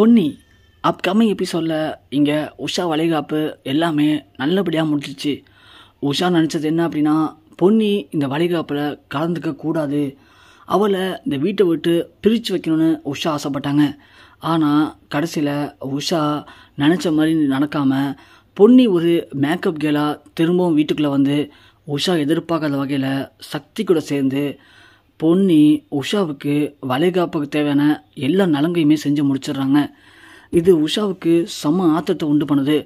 Ponni upcoming எபிசோடில் இங்கே உஷா வளைகாப்பு எல்லாமே நல்லபடியாக முடிச்சிச்சு. உஷா நினச்சது என்ன அப்படின்னா, பொன்னி இந்த வளைகாப்பில் கலந்துக்க கூடாது, அவளை இந்த வீட்டை விட்டு பிரித்து வைக்கணும்னு உஷா ஆசைப்பட்டாங்க. ஆனால் கடைசியில் உஷா நினச்ச மாதிரி நடக்காமல் பொன்னி ஒரு மேக்கப் கேர்ளாக திரும்பவும் வீட்டுக்குள்ளே வந்து உஷா எதிர்பார்க்காத வகையில் சக்தி கூட சேர்ந்து பொன்னி உஷாவுக்கு வளைகாப்புக்கு தேவையான எல்லா நலங்கையுமே செஞ்சு முடிச்சிடுறாங்க. இது உஷாவுக்கு செம்ம ஆத்திரத்தை உண்டு பண்ணுது.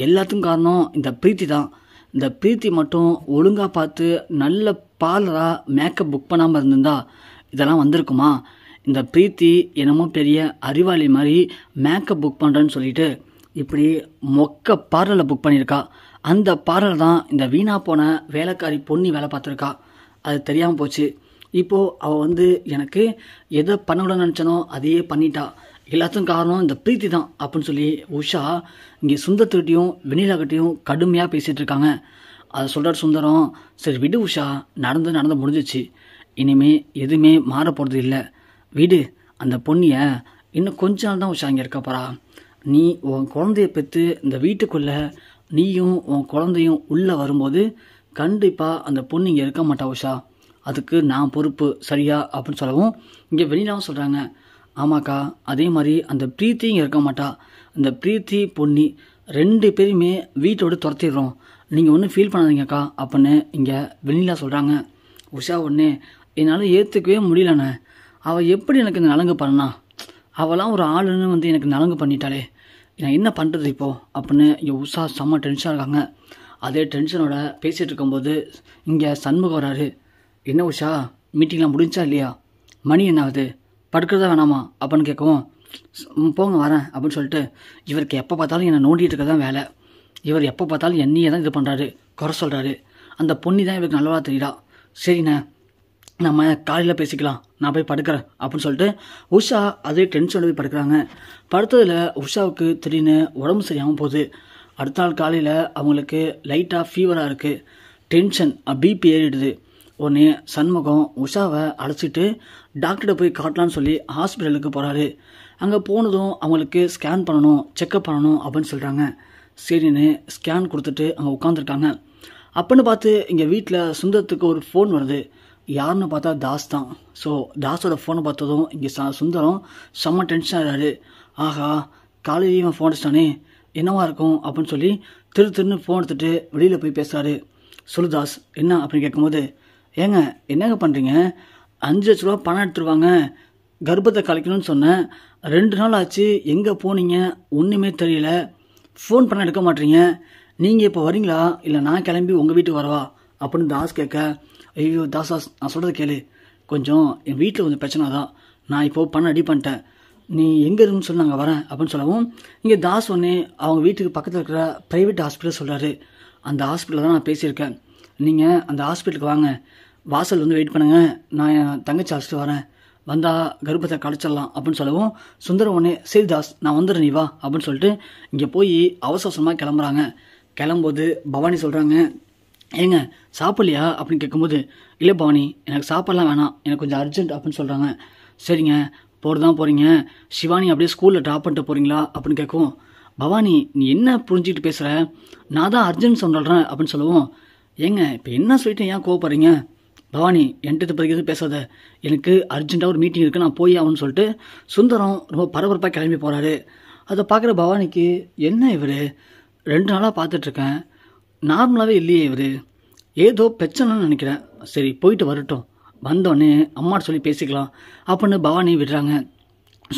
எல்லாத்துக்கும் காரணம் இந்த பிரீத்தி தான். இந்த பிரீத்தி மட்டும் ஒழுங்காக பார்த்து நல்ல பார்லராக மேக்கப் புக் பண்ணாமல் இருந்திருந்தா இதெல்லாம் வந்திருக்குமா? இந்த பிரீத்தி என்னமோ பெரிய அறிவாளி மாதிரி மேக்கப் புக் பண்ணுறேன்னு சொல்லிட்டு இப்படி மொக்க பார்லரில் புக் பண்ணியிருக்கா. அந்த பார்லர் தான் இந்த வீணா போன வேலைக்காரி பொன்னி வேலை பார்த்துருக்கா. அது தெரியாமல் போச்சு. இப்போது அவள் எனக்கு எதை பண்ணக்கூடாதுன்னு நினச்சனோ அதையே பண்ணிட்டா. எல்லாத்துக்கும் காரணம் இந்த பிரீத்தி தான் அப்படின்னு சொல்லி உஷா இங்கே சுந்தரத்துக்கிட்டையும் வெண்ணிலாக்கிட்டையும் கடுமையாக பேசிகிட்டு இருக்காங்க. அதை சொல்கிறார் சுந்தரம், சரி விடு உஷா, நடந்து முடிஞ்சிச்சு, இனிமே எதுவுமே மாற போகிறது இல்லை, விடு. அந்த பொண்ணியை இன்னும் கொஞ்ச நாள் தான் உஷா இங்கே இருக்க போகிறா. நீ உன் குழந்தைய பெற்று இந்த வீட்டுக்குள்ளே நீயும் உன் குழந்தையும் உள்ளே வரும்போது கண்டிப்பாக அந்த பொண்ணு இங்கே இருக்க மாட்டா உஷா, அதுக்கு நான் பொறுப்பு, சரியா அப்படின்னு சொல்லவும் இங்கே வெளியிலாவும் சொல்கிறாங்க, ஆமாக்கா, அதே மாதிரி அந்த பிரீத்தி இங்கே இருக்க மாட்டா, அந்த பிரீத்தி பொன்னி ரெண்டு பேருமே வீட்டோடு துரத்திடுறோம், நீங்கள் ஒன்றும் ஃபீல் பண்ணாதீங்கக்கா அப்படின்னு இங்கே வெளியிலா சொல்கிறாங்க. உஷா ஒன்று என்னால் ஏற்றுக்கவே முடியலண்ணே, அவள் எப்படி எனக்கு இந்த நலங்கு பண்ணா, அவளாம் ஒரு ஆளுன்னு எனக்கு நலங்கு பண்ணிட்டாளே, நான் என்ன பண்ணுறது இப்போது அப்படின்னு இங்கே உஷா செம்ம டென்ஷனாக இருக்காங்க. அதே டென்ஷனோட பேசிகிட்டு இருக்கும்போது இங்கே சண்முகம் வராரு. என்ன உஷா, மீட்டிங்லாம் முடிஞ்சா இல்லையா, மணி என்ன ஆகுது, படுக்கிறதா வேணாமா அப்படின்னு கேட்கவும், போங்க வரேன் அப்படின்னு சொல்லிட்டு இவருக்கு எப்போ பார்த்தாலும் என்னை நோண்டிகிட்டு இருக்க தான் வேலை. இவர் எப்போ பார்த்தாலும் என்னையே தான் இது பண்ணுறாரு, குறை சொல்கிறாரு. அந்த பொண்ணி தான் இவருக்கு நல்லவா தெரியுதா. சரிண்ணே, நம்ம காலையில் பேசிக்கலாம், நான் போய் படுக்கிறேன் அப்படின்னு சொல்லிட்டு உஷா அதே டென்ஷனோட போய் படுக்கிறாங்க. படுத்ததில் உஷாவுக்கு திடீர்னு உடம்பு சரியாகவும் போகுது. அடுத்த நாள் காலையில் அவங்களுக்கு லைட்டாக ஃபீவராக இருக்குது, டென்ஷன் பிபி ஏறிடுது. உடனே சண்முகம் உஷாவை அழைச்சிட்டு டாக்டர்கிட்ட போய் காட்டலான்னு சொல்லி ஹாஸ்பிட்டலுக்கு போகிறாரு. அங்கே போனதும் அவங்களுக்கு ஸ்கேன் பண்ணணும், செக்கப் பண்ணணும் அப்படின்னு சொல்கிறாங்க. சரின்னு ஸ்கேன் கொடுத்துட்டு அங்கே உட்காந்துருக்காங்க. அப்போன்னு பார்த்து இங்கே வீட்டில் சுந்தரத்துக்கு ஒரு ஃபோன் வருது. யாருன்னு பார்த்தா தாஸ் தான். ஸோ தாஸோட ஃபோனை பார்த்ததும் இங்கே சுந்தரம் செம்ம டென்ஷன் ஆகிறாரு. ஆஹா, காலையிலேயே இவன் ஃபோன் அடிச்சிட்டானே, என்னவா இருக்கும் அப்படின்னு சொல்லி திருன்னு ஃபோன் எடுத்துகிட்டு வெளியில் போய் பேசுகிறாரு. சொல்லு தாஸ், என்ன அப்படின்னு கேட்கும்போது, ஏங்க என்னங்க பண்ணுறீங்க, 5 லட்ச ரூபா பணம் எடுத்துருவாங்க, கர்ப்பத்தை கலைக்கணும்னு சொன்னேன், 2 நாள் ஆச்சு, எங்கே போனீங்க ஒன்றுமே தெரியல, ஃபோன் பண்ண எடுக்க மாட்டீங்க, நீங்கள் இப்போ வரீங்களா இல்லை நான் கிளம்பி உங்கள் வீட்டுக்கு வரவா அப்படின்னு தாஸ் கேட்க, ஐயோ தாஸ், நான் சொல்கிறது கேளு, கொஞ்சம் என் வீட்டில் கொஞ்சம் பிரச்சனை தான், நான் இப்போது பணம் ரெடி பண்ணிட்டேன், நீ எங்கே இருக்குன்னு சொல்லி நாங்கள் வரேன் அப்படின்னு சொல்லவும் இங்கே தாஸ் ஒன்று அவங்க வீட்டுக்கு பக்கத்தில் இருக்கிற ப்ரைவேட் ஹாஸ்பிட்டல் சொல்கிறாரு. அந்த ஹாஸ்பிட்டலில் தான் நான் பேசியிருக்கேன், நீங்கள் அந்த ஹாஸ்பிட்டலுக்கு வாங்க, வாசல் வெயிட் பண்ணுங்கள், நான் என் தங்கச்சி அழைச்சிட்டு வரேன், வந்தால் கர்ப்பத்தை கழிச்சிடலாம் அப்படின்னு சொல்லவும் சுந்தரம் ஒன்று சரி தாஸ் நான் வந்துடுறேன் நீ வா அப்படின்னு சொல்லிட்டு இங்கே போய் அவசரமாக கிளம்புறாங்க. கிளம்பும்போது பவானி சொல்கிறாங்க, ஏங்க சாப்பிட்லையா அப்படின்னு கேட்கும்போது, இல்லை பவானி எனக்கு சாப்பாடலாம் வேணாம், எனக்கு கொஞ்சம் அர்ஜென்ட் அப்படின்னு சொல்கிறாங்க. சரிங்க போகிறதான் போகிறீங்க, சிவானி அப்படியே ஸ்கூலில் ட்ராப் பண்ணிட்டு போகிறீங்களா அப்படின்னு கேட்கும். பவானி நீ என்ன புரிஞ்சுக்கிட்டு பேசுகிற, நான் தான் அர்ஜென்ட் சொல்கிறேன் அப்படின்னு சொல்லுவோம். ஏங்க இப்போ என்ன சொல்லிட்டு ஏன் கோவப்படுறீங்க, பவானி என்கிட்ட பிறகு எதுவும் பேசாத, எனக்கு அர்ஜென்ட்டாக ஒரு மீட்டிங் இருக்குது, நான் போய் ஆகும்னு சொல்லிட்டு சுந்தரம் ரொம்ப பரபரப்பாக கிளம்பி போகிறாரு. அதை பார்க்குற பவானிக்கு, என்ன இவர் 2 நாளாக பார்த்துட்ருக்கேன், நார்மலாகவே இல்லையே இவர், ஏதோ பிரச்சனைன்னு நினைக்கிறேன், சரி போயிட்டு வரட்டும், வந்தோடனே அம்மாட்ட சொல்லி பேசிக்கலாம் அப்படின்னு பவானி விடுறாங்க.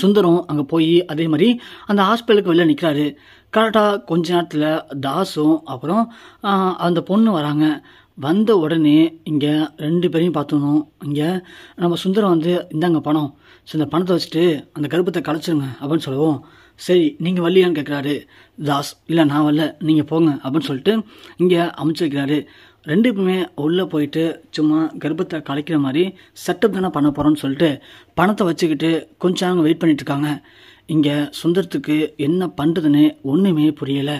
சுந்தரம் அங்கே போய் அதே மாதிரி அந்த ஹாஸ்பிட்டலுக்கு வெளில நிற்கிறாரு. கரெக்டாக கொஞ்ச நேரத்தில் தாஸும் அப்புறம் அந்த பொண்ணு வராங்க. வந்த உடனே இங்கே 2 பேரையும் பார்த்தணும். இங்கே நம்ம சுந்தரம் இந்தாங்க பணம், ஸோ இந்த பணத்தை வச்சுட்டு அந்த கர்ப்பத்தை கலைச்சிருங்க அப்படின்னு சொல்லுவோம். சரி நீங்கள் வரலையான்னு கேட்குறாரு தாஸ். இல்லை நான் வரல, நீங்கள் போங்க அப்படின்னு சொல்லிட்டு இங்கே அமைச்சு வைக்கிறாரு. 2 பேருமே உள்ளே போயிட்டு சும்மா கர்ப்பத்தை கலைக்கிற மாதிரி செட்டப் தானே பண்ண போகிறோன்னு சொல்லிட்டு பணத்தை வச்சுக்கிட்டு கொஞ்சம் நேரம் வெயிட் பண்ணிட்டுருக்காங்க. இங்கே சுந்தரத்துக்கு என்ன பண்ணுறதுன்னு ஒன்றுமே புரியலை.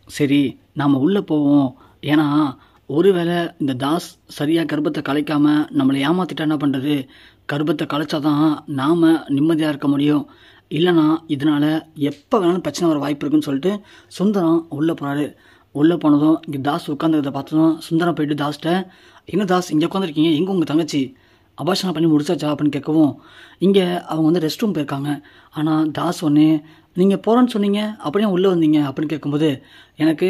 சரி நாம் உள்ளே போவோம், ஏன்னா ஒருவேளை இந்த தாஸ் சரியாக கர்ப்பத்தை கலைக்காமல் நம்மளை ஏமாற்றிட்டா என்ன பண்ணுறது, கர்ப்பத்தை கலைச்சாதான் நாம் நிம்மதியாக இருக்க முடியும், இல்லைனா இதனால் எப்போ வேணாலும் பிரச்சனை வர வாய்ப்பு இருக்குன்னு சொல்லிட்டு சுந்தரம் உள்ளே போகிறாரு. உள்ளே போனதும் இங்கே தாஸ் உட்காந்துக்கிறத பார்த்ததும் சுந்தரம் போயிட்டு தாஸ்கிட்ட, என்ன தாஸ் இங்கே உட்காந்துருக்கீங்க, எங்கே உங்கள் தங்கச்சி அபாஷனம் பண்ணி முடிச்சாச்சா அப்படின்னு கேட்கவும், இங்கே அவங்க வந்து ரெஸ்ட் ரூம் போயிருக்காங்க. ஆனால் தாஸ் ஒன்று, நீங்கள் போகிறேன்னு சொன்னீங்க அப்படியே உள்ளே வந்தீங்க அப்படின்னு கேட்கும்போது, எனக்கு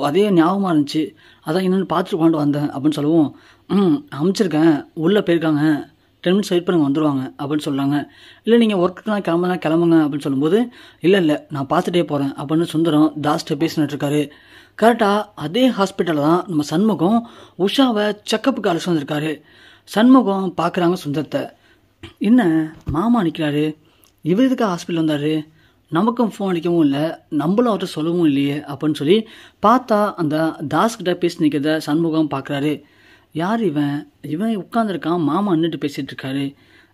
அதே ஞாபகமாக இருந்துச்சு, அதான் என்னென்னு பார்த்துட்டு கொண்டு வந்தேன் அப்படின்னு சொல்லவும், அமுச்சிருக்கேன் உள்ளே போயிருக்காங்க, 10 மினிட்ஸ் வெயிட் பண்ணுங்க வந்துடுவாங்க அப்படின்னு சொல்கிறாங்க. இல்லை நீங்கள் ஒர்க்குலாம் கிளம்புங்க அப்படின்னு சொல்லும்போது, இல்லை நான் பார்த்துட்டே போகிறேன் அப்படின்னு சுந்தரம் தாஸ்கிட்ட பேசினிட்டு இருக்காரு. கரெக்டாக அதே ஹாஸ்பிட்டலில் தான் நம்ம சண்முகம் உஷாவை செக்கப்புக்கு அழைச்சி வந்திருக்காரு. சண்முகம் பார்க்குறாங்க சுந்தரத்தை, என்ன மாமா நிற்கிறாரு, இவர் எதுக்கு ஹாஸ்பிட்டல் வந்தார், நமக்கும் ஃபோன் அடிக்கவும் இல்லை, நம்மளும் அவர்கிட்ட சொல்லவும் இல்லையே அப்படின்னு சொல்லி பார்த்தா அந்த தாஸ்கிட்ட பேசி நிற்கிறத சண்முகம் பார்க்குறாரு. யார் இவன் உட்காந்துருக்கான், மாமா நின்றுட்டு பேசிகிட்டு இருக்காரு,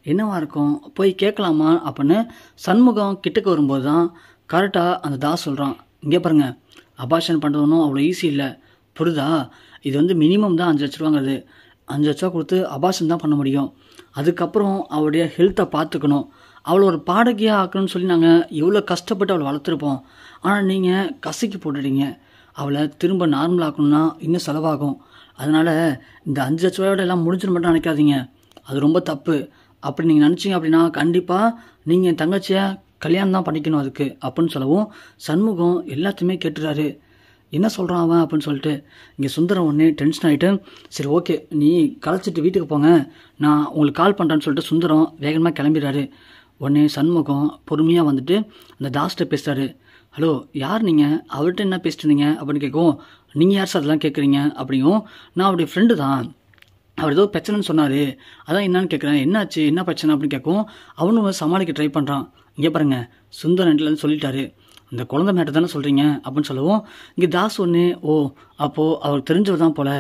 என்னவா இருக்கும், போய் கேட்கலாமா அப்படின்னு சண்முகம் கிட்டக்கு வரும்போது தான் கரெக்டாக அந்த தாஸ் சொல்கிறான், இங்கே பாருங்கள் அபார்ஷன் பண்ணுறதுனும் அவ்வளோ ஈஸி இல்லை, புரியுதா, இது வந்து மினிமம் தான் 5 லட்ச ரூபாங்கிறது, 5 லட்ச ரூபா கொடுத்து அபார்ஷன் தான் பண்ண முடியும், அதுக்கப்புறம் அவளுடைய ஹெல்த்தை பார்த்துக்கணும், அவளை ஒரு பாடகியாக ஆக்கணும்னு சொல்லி நாங்கள் இவ்வளோ கஷ்டப்பட்டு அவளை வளர்த்துருப்போம், ஆனால் நீங்கள் கசக்கி போட்டுட்டீங்க, அவளை திரும்ப நார்மல் ஆக்கணும்னா இன்னும் செலவாகும், அதனால் இந்த 5 லட்ச ரூபாயோட எல்லாம் முடிஞ்சிட மட்டும் நினைக்காதீங்க, அது ரொம்ப தப்பு, அப்படி நீங்கள் நினச்சிங்க அப்படின்னா கண்டிப்பாக நீங்கள் என் தங்கச்சியை கல்யாணம் தான் பண்ணிக்கணும் அதுக்கு அப்படின்னு சொல்லவும் சண்முகம் எல்லாத்தையுமே கேட்டுறாரு. என்ன சொல்கிறான் அவன் அப்படின்னு சொல்லிட்டு இங்கே சுந்தரம் ஒன்றே டென்ஷன் ஆகிட்டு, சரி ஓகே நீ களைச்சிட்டு வீட்டுக்கு போங்க, நான் உங்களுக்கு கால் பண்ணுறேன்னு சொல்லிட்டு சுந்தரம் வேகமாக கிளம்பிடுறாரு. உடனே சண்முகம் பொறுமையாக வந்துட்டு அந்த தாஸ்கிட்ட பேசுகிறாரு. ஹலோ யார் நீங்கள், அவர்கிட்ட என்ன பேசிட்டு இருந்தீங்க அப்படின்னு கேட்கவும், நீங்கள் யார் சார் அதெல்லாம் கேட்குறீங்க அப்படிங்கும், நான் அவருடைய ஃப்ரெண்டு தான், அவர் ஏதோ பிரச்சனைன்னு சொன்னார், அதான் என்னன்னு கேட்குறேன், என்னாச்சு என்ன பிரச்சனை அப்படின்னு கேட்கவும் அவனும் சமாளிக்க ட்ரை பண்ணுறான். இங்கே பாருங்கள் சுந்தரம் ரெண்டுலேருந்து சொல்லிட்டாரு, இந்த குழந்தை மேட்டை தானே சொல்கிறீங்க அப்படின்னு சொல்லவும் இங்கே தாஸ் ஒன்று, ஓ அப்போது அவருக்கு தெரிஞ்சவர் தான் போல்,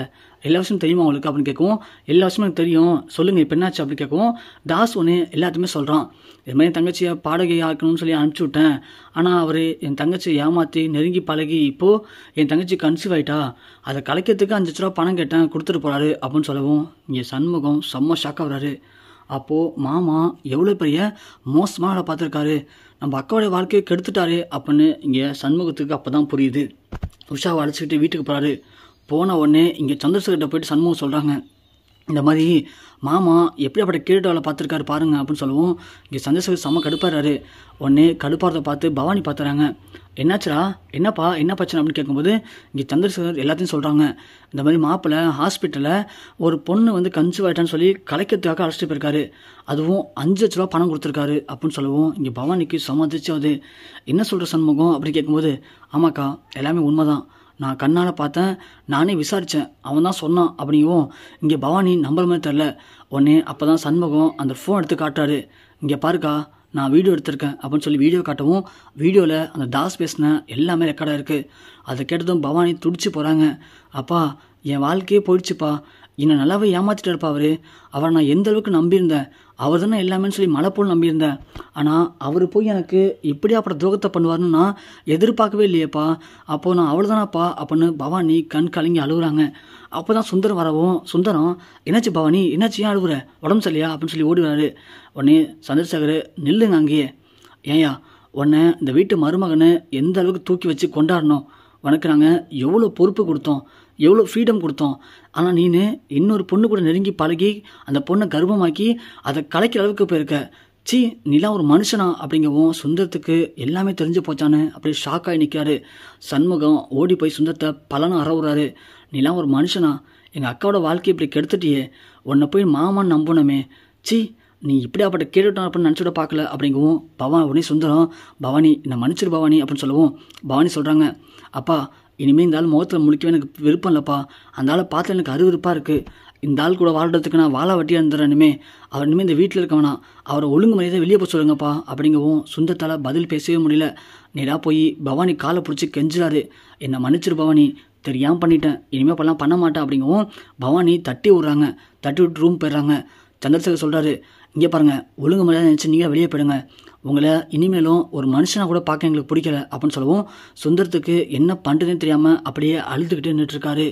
எல்லா விஷயமும் தெரியுமா அவங்களுக்கு அப்படின்னு கேட்கவும், எல்லா விஷயமும் எனக்கு தெரியும், சொல்லுங்கள் இப்போ என்னாச்சு அப்படின்னு கேட்கவும் தாஸ் ஒன்று எல்லாத்தையுமே சொல்கிறான். இதுமாதிரி என் தங்கச்சியை பாடகை ஆக்கணும்னு சொல்லி அனுப்பிச்சி விட்டேன், ஆனால் அவர் என் தங்கச்சியை ஏமாற்றி நெருங்கி பழகி இப்போது என் தங்கச்சி கன்சீவ் ஆகிட்டா, அதை கலைக்கிறதுக்கு 5 லட்ச ரூபா பணம் கேட்டேன் கொடுத்துட்டு போகிறாரு அப்படின்னு சொல்லவும் இங்கே சண்முகம் செம்ம ஷாக்காக வர்றாரு. அப்போது மாமா எவ்வளோ பெரிய மோசமான ஆளை பார்த்துருக்காரு, நம்ம அக்காவுடைய வாழ்க்கையை கெடுத்துட்டாரு அப்படின்னு இங்கே சண்முகத்துக்கு அப்போ தான் புரியுது. உஷாவை அழைச்சிக்கிட்டு வீட்டுக்கு போகிறாரு. போன உடனே இங்கே சந்திரசேகர்கிட்ட போயிட்டு சண்முகம் சொல்கிறாங்க, இந்த மாதிரி மாமா எப்படி அப்படி கேட்டுவாளை பார்த்துருக்காரு பாருங்க அப்படின்னு சொல்லவும் இங்கே சந்திரசேகர் செம்ம கடுப்பாடுறாரு. உடனே கடுப்பாறதை பார்த்து பவானி பார்த்துறாங்க. என்னாச்சுரா என்னப்பா என்ன பிரச்சனை அப்படின்னு கேட்கும்போது இங்கே சந்திரசேகர் எல்லாத்தையும் சொல்கிறாங்க. இந்த மாதிரி மாப்பிள்ளை ஹாஸ்பிட்டலில் ஒரு பொண்ணு வந்து கன்சீவ் ஆகிட்டான்னு சொல்லி கலைக்கிறதுக்காக அழைச்சிட்டு போயிருக்காரு, அதுவும் 5 லட்ச ரூபா பணம் கொடுத்துருக்காரு அப்படின்னு சொல்லவும் இங்கே பவானிக்கு சம்மதிச்சு அது என்ன சொல்கிற சண்முகம் அப்படின்னு கேட்கும்போது, ஆமாக்கா எல்லாமே உண்மைதான், நான் கண்ணால் பார்த்தேன், நானே விசாரித்தேன், அவன் தான் சொன்னான் அப்படிங்கவும் இங்கே பவானி நம்புற மாதிரி தெரில. உடனே அப்போ தான் சண்முகம் அந்த ஃபோன் எடுத்து காட்டுறாரு. இங்கே பாருக்கா நான் வீடியோ எடுத்திருக்கேன் அப்படின்னு சொல்லி வீடியோ காட்டவும் வீடியோவில் அந்த தாஸ் பேசின எல்லாமே ரெக்கார்டாக இருக்குது. அதை கேட்டதும் பவானி துடிச்சு போகிறாங்க. அப்பா என் வாழ்க்கையே போயிடுச்சுப்பா, என்னை நல்லாவே ஏமாற்றிட்டு இருப்பா அவரை நான் எந்த அளவுக்கு நம்பியிருந்தேன், அவர் தானே எல்லாமே சொல்லி மலை போல் நம்பியிருந்தேன், ஆனால் அவர் போய் எனக்கு இப்படியா அப்புறம் துரோகத்தை பண்ணுவார்னு நான் எதிர்பார்க்கவே இல்லையேப்பா, அப்போது நான் அவ்வளோதானாப்பா அப்படின்னு பவானி கண் கலங்கி அழுகுறாங்க. அப்போ தான் சுந்தரம் வரவும் சுந்தரம், என்னாச்சு பவானி என்னாச்சு ஏன் அழுகுற, உடம்பு சரியா அப்படின்னு சொல்லி ஓடி வராரு. உடனே சந்திரசேகர் நில்லுங்க அங்கேயே, ஏயா உடனே இந்த வீட்டு மருமகனை எந்த அளவுக்கு தூக்கி வச்சு கொண்டாடணும், உனக்கு நாங்கள் எவ்வளோ பொறுப்பு கொடுத்தோம், எவ்வளோ ஃப்ரீடம் கொடுத்தோம், ஆனால் நீனு இன்னொரு பொண்ணு கூட நெருங்கி பழகி அந்த பொண்ணை கர்ப்பமாக்கி அதை கலைக்கிற அளவுக்கு போயிருக்க, சி நீலாம் ஒரு மனுஷனா அப்படிங்கவும் சுந்தரத்துக்கு எல்லாமே தெரிஞ்சு போச்சான்னு அப்படி ஷாக்காகி நிற்காரு. சண்முகம் ஓடி போய் சுந்தரத்தை பலனும் அறவுறாரு. நீலாம் ஒரு மனுஷனா, எங்கள் அக்காவோட வாழ்க்கையை இப்படி கெடுத்துட்டியே, உன்னை போய் மாமான்னு நம்பணுமே, சி நீ இப்படி அப்படி கேட்டுட்டான் அப்படின்னு நினச்சிட பார்க்கல அப்படிங்கவும் உடனே சுந்தரம், பவானி என்னை மன்னிச்சிரு பவானி அப்படின்னு சொல்லவும் பவானி சொல்கிறாங்க, அப்பா இனிமேல் இந்த ஆள் முகத்தில் முழிக்கவே எனக்கு விருப்பம் இல்லைப்பா, அந்த ஆளை பார்த்து எனக்கு அருவருப்பாக இருக்குது, இந்த ஆள் கூட வாழ்கிறதுக்கு நான் வாழ வட்டியாக இருந்துறேனுமே, அவர் இனிமேல் இந்த வீட்டில் இருக்கவனா, அவரை ஒழுங்கு மரியாதை வெளியே போய் சொல்லுங்கப்பா அப்படிங்கவும் சுந்தரத்தால் பதில் பேசவே முடியல. நேராக போய் பவானி காலை பிடிச்சி கெஞ்சுறாரு, என்னை மன்னிச்சிரு பவானி, தெரியாமல் பண்ணிட்டேன், இனிமேல் இப்போல்லாம் பண்ண மாட்டேன் அப்படிங்கவும் பவானி தட்டி விட்றாங்க. தட்டி விட்டு ரூம் போயிடுறாங்க. சந்திரசேகர் சொல்கிறாரு, இங்கே பாருங்கள் ஒழுங்கு மரியாதை நினச்சி நீங்கள் வெளியே போயிடுங்க, உங்களை இனிமேலும் ஒரு மனுஷனாக கூட பார்க்க எங்களுக்கு பிடிக்கல அப்படின்னு சொல்லவும் சுந்தரத்துக்கு என்ன பண்ணுறதுன்னு தெரியாமல் அப்படியே அழுதுகிட்டே நின்றுட்டுருக்காரு.